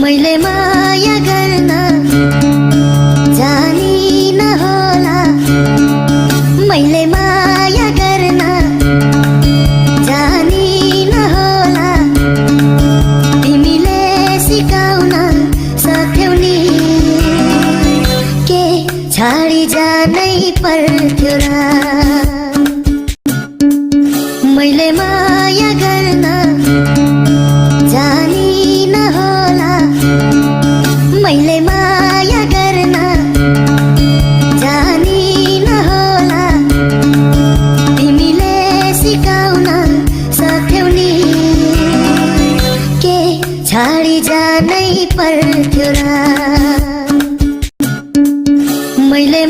मैले माया गर्न जानिन होला, मैले माया गर्न जानिन होला, तिमीले सिकाउन सक्यौ नि, के छाडी जानै पर्थ्यो र। मैले माया गर्न जानिन होला, मैले माया गर्न जानिन होला, तिमीले सिकाउन सक्यौ नि, के छाडी जानै पर्थ्यो र। मैले